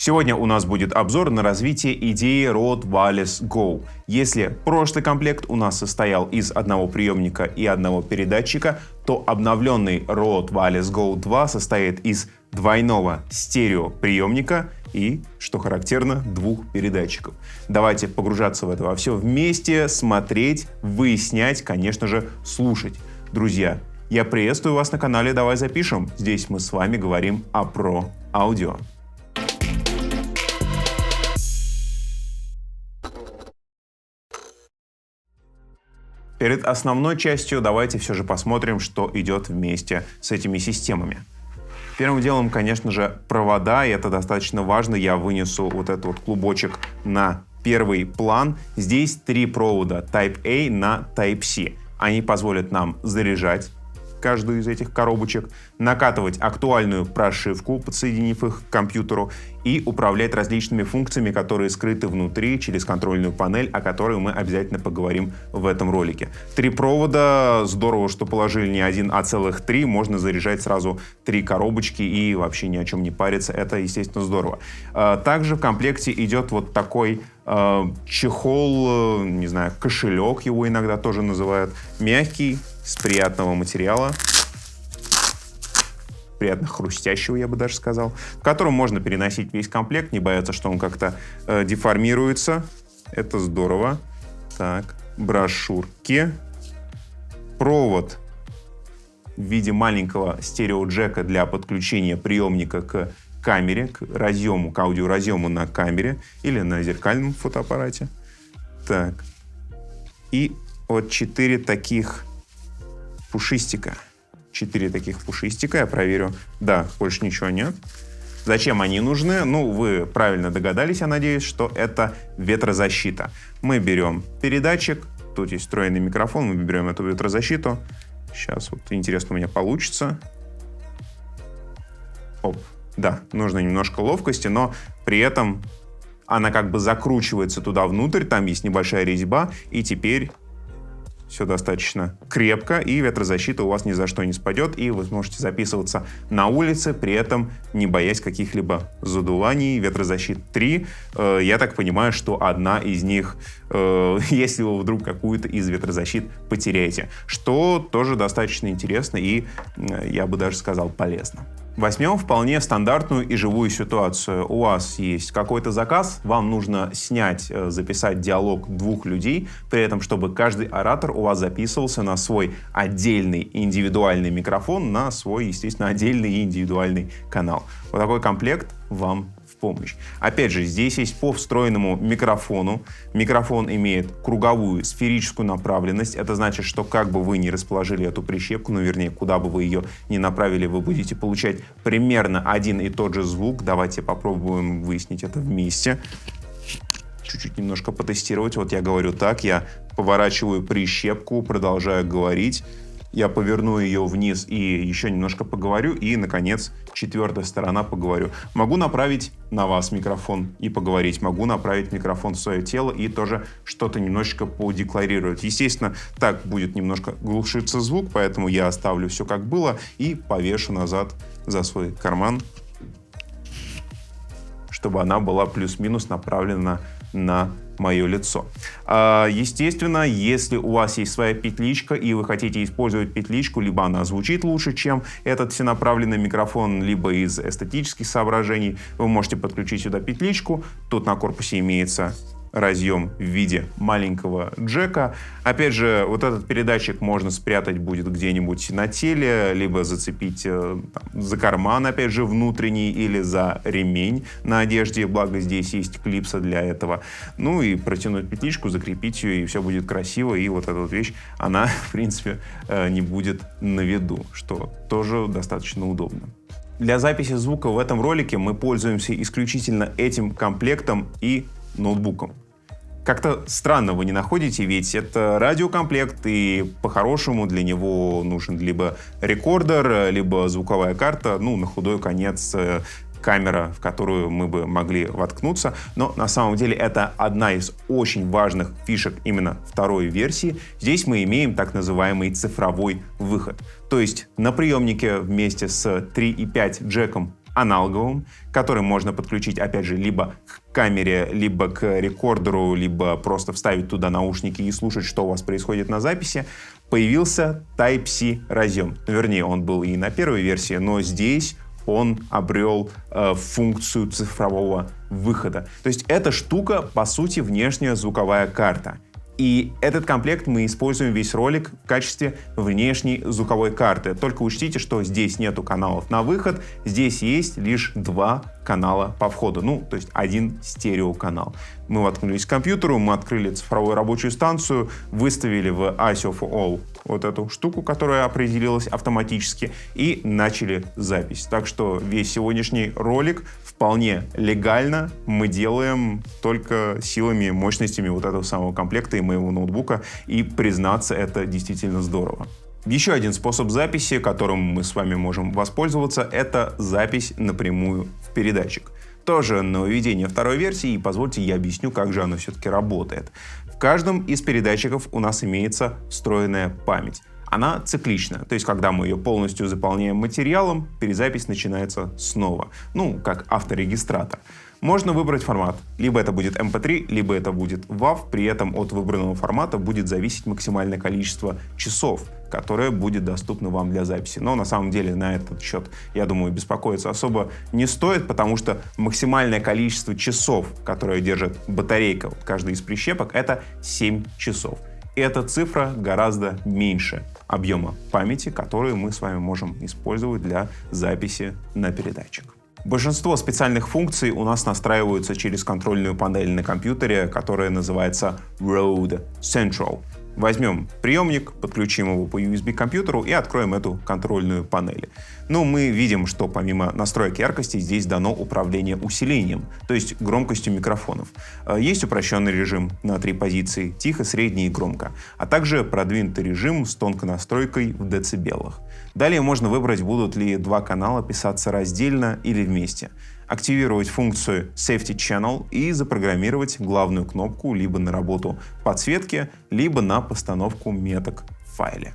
Сегодня у нас будет обзор на развитие идеи Rode Wireless Go. Если прошлый комплект у нас состоял из одного приемника и одного передатчика, то обновленный Rode Wireless Go 2 состоит из двойного стереоприемника и, что характерно, двух передатчиков. Давайте погружаться в это во все вместе, смотреть, выяснять, конечно же, слушать. Друзья, я приветствую вас на канале «Давай запишем». Здесь мы с вами говорим о про-аудио. Перед основной частью давайте все же посмотрим, что идет вместе с этими системами. Первым делом, конечно же, провода, и это достаточно важно. Я вынесу вот этот вот клубочек на первый план. Здесь три провода Type-A на Type-C. Они позволят нам заряжать каждую из этих коробочек, накатывать актуальную прошивку, подсоединив их к компьютеру, и управлять различными функциями, которые скрыты внутри через контрольную панель, о которой мы обязательно поговорим в этом ролике. Три провода, здорово, что положили не один, а целых три, можно заряжать сразу три коробочки и вообще ни о чем не париться, это, естественно, здорово. Также в комплекте идет вот такой чехол, не знаю, кошелек его иногда тоже называют, мягкий, с приятного материала, приятно хрустящего, я бы даже сказал, в котором можно переносить весь комплект, не бояться, что он как-то деформируется. Это здорово. Так, брошюрки. Провод в виде маленького стереоджека для подключения приемника к камере, к разъему, к аудиоразъему на камере или на зеркальном фотоаппарате. Так. И вот 4 таких пушистика. 4 таких пушистика, я проверю. Да, больше ничего нет. Зачем они нужны? Ну, вы правильно догадались, я надеюсь, что это ветрозащита. Мы берем передатчик, тут есть встроенный микрофон, мы берем эту ветрозащиту. Сейчас вот интересно у меня получится. Оп. Да, нужно немножко ловкости, но при этом она как бы закручивается туда внутрь, там есть небольшая резьба, и теперь все достаточно крепко, и ветрозащита у вас ни за что не спадет, и вы сможете записываться на улице, при этом не боясь каких-либо задуваний. Ветрозащит 3. Я так понимаю, что одна из них, если вы вдруг какую-то из ветрозащит потеряете, что тоже достаточно интересно и, я бы даже сказал, полезно. Возьмем вполне стандартную и живую ситуацию. У вас есть какой-то заказ, вам нужно снять, записать диалог двух людей, при этом, чтобы каждый оратор у вас записывался на свой отдельный индивидуальный микрофон, на свой, естественно, отдельный и индивидуальный канал. Вот такой комплект вам в помощь. Опять же, здесь есть по встроенному микрофону. Микрофон имеет круговую сферическую направленность. Это значит, что как бы вы ни расположили эту прищепку, ну, вернее, куда бы вы ее ни направили, вы будете получать примерно один и тот же звук. Давайте попробуем выяснить это вместе. Чуть-чуть немножко потестировать. Вот я говорю так, я поворачиваю прищепку, продолжаю говорить. Я поверну ее вниз и еще немножко поговорю. И, наконец, четвертая сторона поговорю. Могу направить на вас микрофон и поговорить. Могу направить микрофон в свое тело и тоже что-то немножечко подекларировать. Естественно, так будет немножко глушиться звук, поэтому я оставлю все как было и повешу назад за свой карман, чтобы она была плюс-минус направлена на мое лицо. Естественно, если у вас есть своя петличка и вы хотите использовать петличку, либо она звучит лучше, чем этот всенаправленный микрофон, либо из эстетических соображений, вы можете подключить сюда петличку. Тут на корпусе имеется разъем в виде маленького джека. Опять же, вот этот передатчик можно спрятать будет где-нибудь на теле, либо зацепить за карман, опять же, внутренний, или за ремень на одежде, благо здесь есть клипса для этого. Ну и протянуть петличку, закрепить ее, и все будет красиво, и вот эта вот вещь, она, в принципе, не будет на виду, что тоже достаточно удобно. Для записи звука в этом ролике мы пользуемся исключительно этим комплектом и ноутбуком. Как-то странно вы не находите, ведь это радиокомплект, и по-хорошему для него нужен либо рекордер, либо звуковая карта, ну, на худой конец камера, в которую мы бы могли воткнуться. Но на самом деле это одна из очень важных фишек именно второй версии. Здесь мы имеем так называемый цифровой выход. То есть на приемнике вместе с 3.5 джеком аналоговым, который можно подключить, опять же, либо к камере, либо к рекордеру, либо просто вставить туда наушники и слушать, что у вас происходит на записи, появился Type-C разъем. Вернее, он был и на первой версии, но здесь он обрел функцию цифрового выхода. То есть эта штука, по сути, внешняя звуковая карта. И этот комплект мы используем весь ролик в качестве внешней звуковой карты. Только учтите, что здесь нету каналов на выход, здесь есть лишь 2 канала по входу. Ну, то есть один стереоканал. Мы воткнулись к компьютеру, мы открыли цифровую рабочую станцию, выставили в ISO for All вот эту штуку, которая определилась автоматически, и начали запись. Так что весь сегодняшний ролик вполне легально мы делаем только силами, мощностями вот этого самого комплекта и моего ноутбука, и признаться, это действительно здорово. Еще один способ записи, которым мы с вами можем воспользоваться, это запись напрямую в передатчик. Тоже нововведение второй версии, и позвольте я объясню, как же оно все-таки работает. В каждом из передатчиков у нас имеется встроенная память. Она циклична, то есть когда мы ее полностью заполняем материалом, перезапись начинается снова, ну, как авторегистратор. Можно выбрать формат, либо это будет MP3, либо это будет WAV, при этом от выбранного формата будет зависеть максимальное количество часов, которое будет доступно вам для записи. Но на самом деле на этот счет, я думаю, беспокоиться особо не стоит, потому что максимальное количество часов, которое держит батарейка, вот каждый из прищепок, это 7 часов. И эта цифра гораздо меньше объема памяти, которую мы с вами можем использовать для записи на передатчик. Большинство специальных функций у нас настраиваются через контрольную панель на компьютере, которая называется Road Central. Возьмем приемник, подключим его по USB к компьютеру и откроем эту контрольную панель. Ну, мы видим, что помимо настроек яркости здесь дано управление усилением, то есть громкостью микрофонов. Есть упрощенный режим на 3 позиции, тихо, средне и громко, а также продвинутый режим с тонкой настройкой в децибелах. Далее можно выбрать, будут ли 2 канала писаться раздельно или вместе. Активировать функцию Safety Channel и запрограммировать главную кнопку либо на работу подсветки, либо на постановку меток в файле.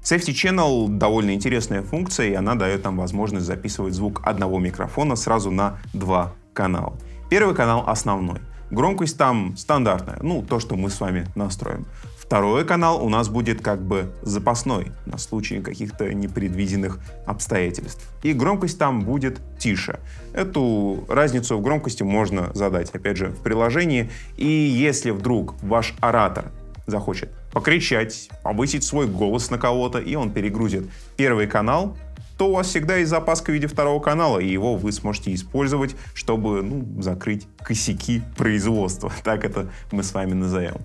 Safety Channel довольно интересная функция, и она дает нам возможность записывать звук одного микрофона сразу на 2 канала. Первый канал основной. Громкость там стандартная, ну, то, что мы с вами настроим. Второй канал у нас будет как бы запасной, на случай каких-то непредвиденных обстоятельств. И громкость там будет тише. Эту разницу в громкости можно задать, опять же, в приложении. И если вдруг ваш оратор захочет покричать, повысить свой голос на кого-то, и он перегрузит первый канал, то у вас всегда есть запаска в виде второго канала, и его вы сможете использовать, чтобы закрыть косяки производства. Так это мы с вами назовем.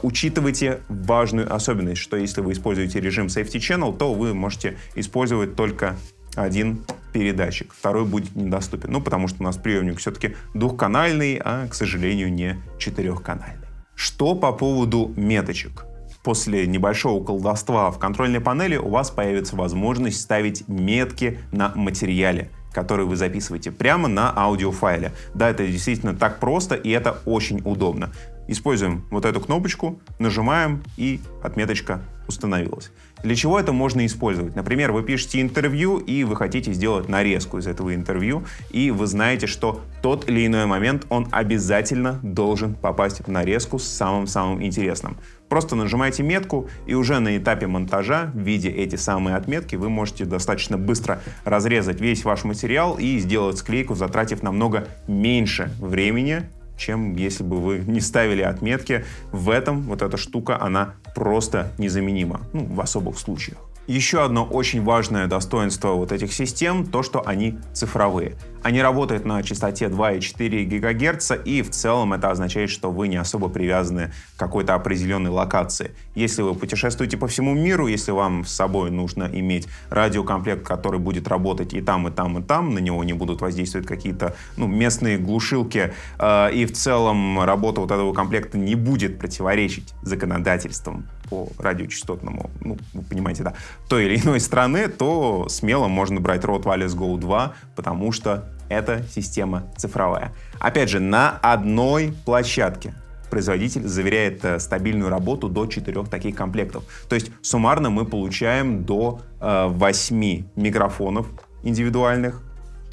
Учитывайте важную особенность, что если вы используете режим Safety Channel, то вы можете использовать только один передатчик. Второй будет недоступен. Ну, потому что у нас приемник все-таки двухканальный, а, к сожалению, не четырехканальный. Что по поводу меточек? После небольшого колдовства в контрольной панели у вас появится возможность ставить метки на материале, который вы записываете прямо на аудиофайле. Да, это действительно так просто, и это очень удобно. Используем вот эту кнопочку, нажимаем, и отметочка установилась. Для чего это можно использовать? Например, вы пишете интервью, и вы хотите сделать нарезку из этого интервью, и вы знаете, что тот или иной момент он обязательно должен попасть в нарезку с самым-самым интересным. Просто нажимаете метку, и уже на этапе монтажа, видя эти самые отметки, вы можете достаточно быстро разрезать весь ваш материал и сделать склейку, затратив намного меньше времени, чем если бы вы не ставили отметки. В этом вот эта штука, она просто незаменима, в особых случаях. Еще одно очень важное достоинство вот этих систем — то, что они цифровые. Они работают на частоте 2,4 ГГц, и в целом это означает, что вы не особо привязаны к какой-то определенной локации. Если вы путешествуете по всему миру, если вам с собой нужно иметь радиокомплект, который будет работать и там, и там, и там, на него не будут воздействовать какие-то местные глушилки, и в целом работа вот этого комплекта не будет противоречить законодательствам по радиочастотному, вы понимаете, да, той или иной страны, то смело можно брать Rode Wireless Go 2, потому что эта система цифровая. Опять же, на одной площадке производитель заверяет стабильную работу до 4 таких комплектов. То есть суммарно мы получаем до 8 микрофонов индивидуальных,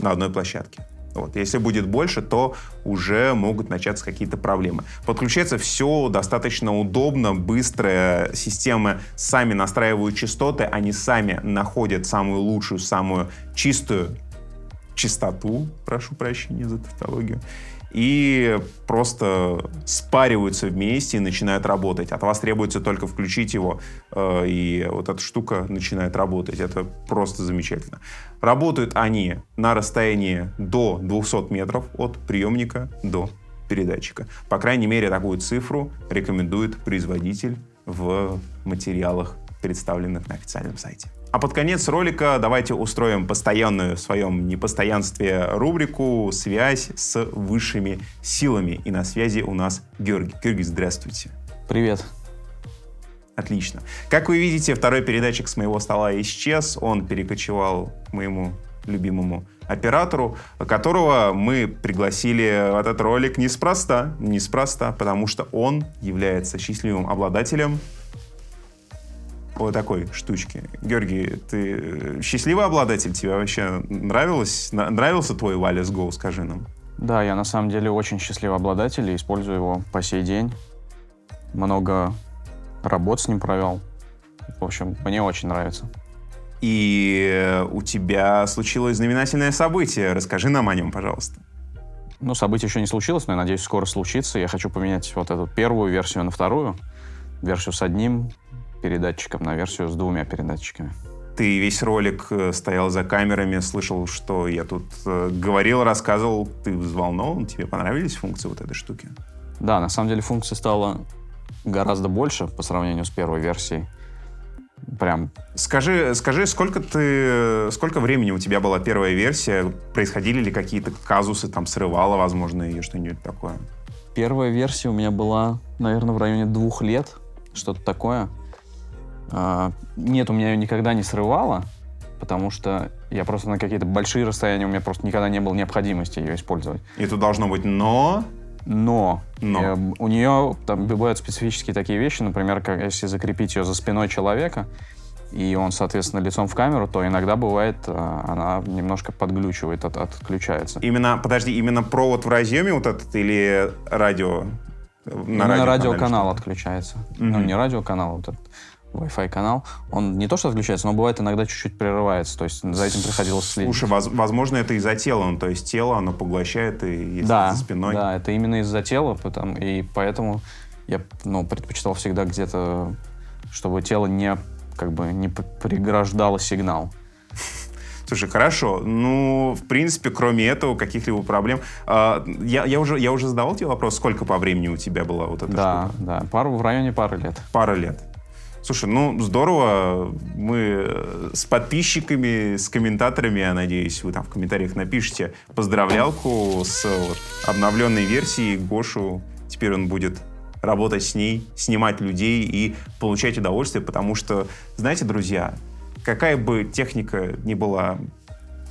на одной площадке. Вот. Если будет больше, то уже могут начаться какие-то проблемы. Подключается все достаточно удобно, быстро. Системы сами настраивают частоты, они сами находят самую лучшую, самую чистую частоту, прошу прощения за тавтологию, и просто спариваются вместе и начинают работать. От вас требуется только включить его, и вот эта штука начинает работать. Это просто замечательно. Работают они на расстоянии до 200 метров от приемника до передатчика. По крайней мере, такую цифру рекомендует производитель в материалах, представленных на официальном сайте. А под конец ролика давайте устроим постоянную в своем непостоянстве рубрику «Связь с высшими силами». И на связи у нас Георгий. Георгий, здравствуйте. Привет. Отлично. Как вы видите, второй передатчик с моего стола исчез. Он перекочевал к моему любимому оператору, которого мы пригласили в этот ролик неспроста, потому что он является счастливым обладателем вот такой штучки. Георгий, ты счастливый обладатель? Тебе вообще нравился твой Wireless Go, скажи нам? Да, я на самом деле очень счастливый обладатель и использую его по сей день. Много работ с ним провел. В общем, мне очень нравится. И у тебя случилось знаменательное событие. Расскажи нам о нем, пожалуйста. Ну, событие еще не случилось, но я надеюсь, скоро случится. Я хочу поменять вот эту первую версию на вторую. Версию с одним передатчиком на версию с двумя передатчиками. Ты весь ролик стоял за камерами, слышал, что я тут говорил, рассказывал. Ты взволнован? Тебе понравились функции вот этой штуки? Да, на самом деле функций стало гораздо больше по сравнению с первой версией. Прям. Скажи, сколько времени у тебя была первая версия? Происходили ли какие-то казусы, там срывало, возможно, или что-нибудь такое? Первая версия у меня была, наверное, в районе 2 лет. Что-то такое. Нет, у меня ее никогда не срывало, потому что я просто на какие-то большие расстояния, у меня просто никогда не было необходимости ее использовать. И тут должно быть «но». У нее там бывают специфические такие вещи, например, как если закрепить ее за спиной человека, и он, соответственно, лицом в камеру, то иногда бывает, она немножко подглючивает, отключается. Именно провод в разъеме вот этот или радио? Именно радиоканал отключается. Mm-hmm. Ну, не радиоканал, вот этот Wi-Fi канал. Он не то что отключается, но бывает иногда чуть-чуть прерывается. То есть за этим приходилось следить. Слушай, возможно, это из-за тела. То есть тело, оно поглощает, и если за спиной... Да, это именно из-за тела. И поэтому я предпочитал всегда где-то, чтобы тело не преграждало сигнал. Слушай, хорошо. Ну, в принципе, кроме этого, каких-либо проблем. Я уже задавал тебе вопрос, сколько по времени у тебя была вот эта штука? Да, в районе пары лет. Пара лет. Слушай, здорово. Мы с подписчиками, с комментаторами, я надеюсь, вы там в комментариях напишите поздравлялку с обновленной версией. Гошу, теперь он будет работать с ней, снимать людей и получать удовольствие, потому что, знаете, друзья, какая бы техника ни была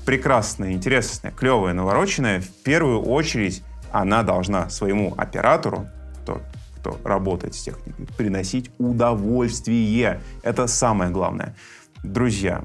прекрасная, интересная, клевая, навороченная, в первую очередь она должна своему оператору, кто работает с техникой, приносить удовольствие. Это самое главное. Друзья,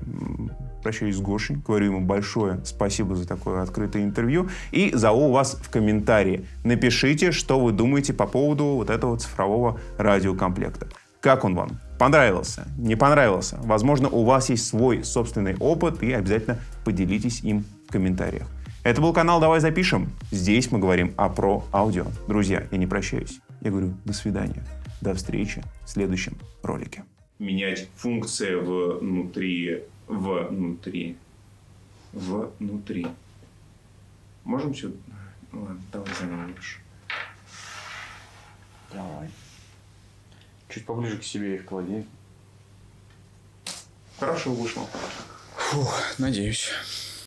прощаюсь с Гошей, говорю ему большое спасибо за такое открытое интервью и зову вас в комментарии. Напишите, что вы думаете по поводу вот этого цифрового радиокомплекта. Как он вам? Понравился? Не понравился? Возможно, у вас есть свой собственный опыт, и обязательно поделитесь им в комментариях. Это был канал «Давай запишем». Здесь мы говорим про аудио. Друзья, я не прощаюсь. Я говорю до свидания. До встречи в следующем ролике. Менять функции внутри. Можем сюда? Ладно, давай заново лучше. Давай. Чуть поближе к себе их клади. Хорошо вышло. Фух, надеюсь.